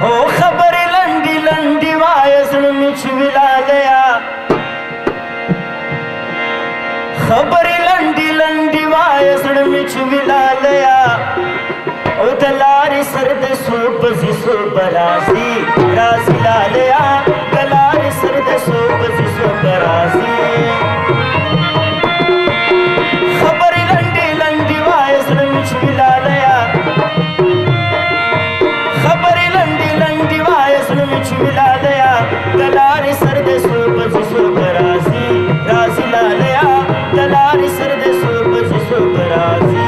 او خبرې لنډې لنډې وایه زړه مې چې ولالیه خبرې لنډې لنډې وایه زړه مې چې ولالیه او د لارې سر د سو پسې سو به راځي راځي لالیه د لارې سر د سو پسې سو به راځي خبرې لنډې لنډې وایه زړه مې چې ولالیه خبرې لنډې لنډې وایه زړه مې چې ولالیه د لارې سر د سو پسې سو به راځي راځي لالیه د لارې سر د سو پسې سو به راځي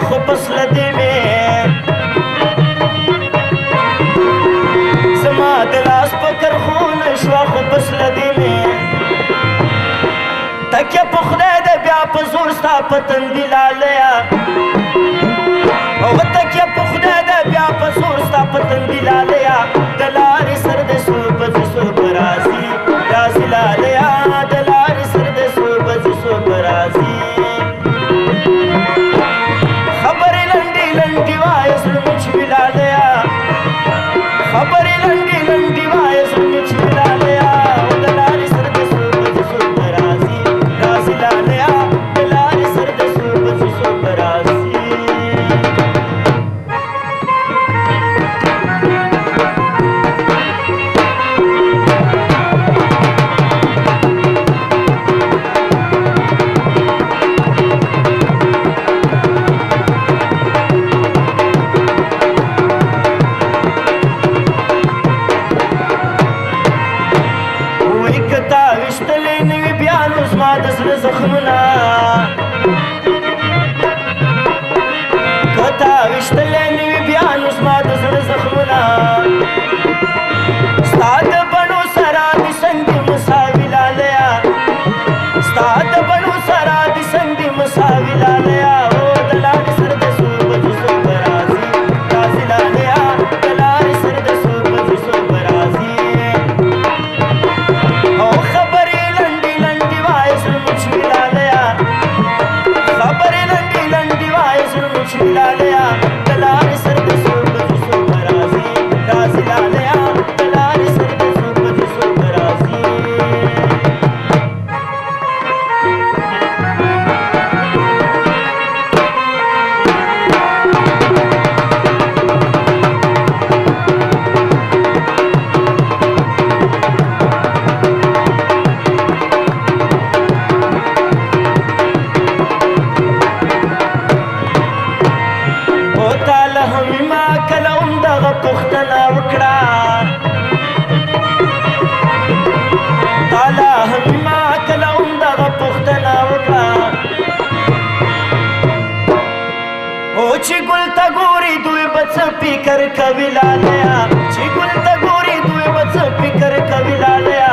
خو پس لدې مې زما د لاس په کرخونه شوه خو پس لدې مې تکیه په خدای ده بیا په زور ستا په تندي لالیه او تکیه په خدای ده بیا په زور ستا په تندي لالیه د لارې سر د سو پسې سو به راځي راځي لالیه د لارې سر د سو پسې سو به راځي خبرې لنډې لنډې وایه زړه مې چې ولالیه خبرې لنډې لنډې وایه زړه مې چې ولالیه او د لارې سر د سو پسې سو به راځي راځي لالیه د لارې سر د سو پسې سو به راځي د زړه زخمونه که تا ویشتلی نه وي بیا نو زما د زړه زخمونه ستا د بڼو سره د سنګ د مساوي لالیه ستا د بڼو سره د سنګ د مساوي لالیه او د لارې سر د سو بجو سو به راځي راځي لالیه د لارې سر د سو بجو سو به راځي او خبرې لنډې لنډې وایه زړه مې چې ولالیه خبرې لنډې لنډې وایه زړه مې چې ولالیه د لارې سر د سو بجو سو به راځي راځي لالیه د لارې سر د سو بجو سو به راځي پوښتنه وکړه تاله هم ما کله هم دغه پوښتنه وکړه او چې ګل ته ګوري دوی به څه فکر کوي لالیه چې ګل ته ګوري دوی به څه فکر کوي لالیه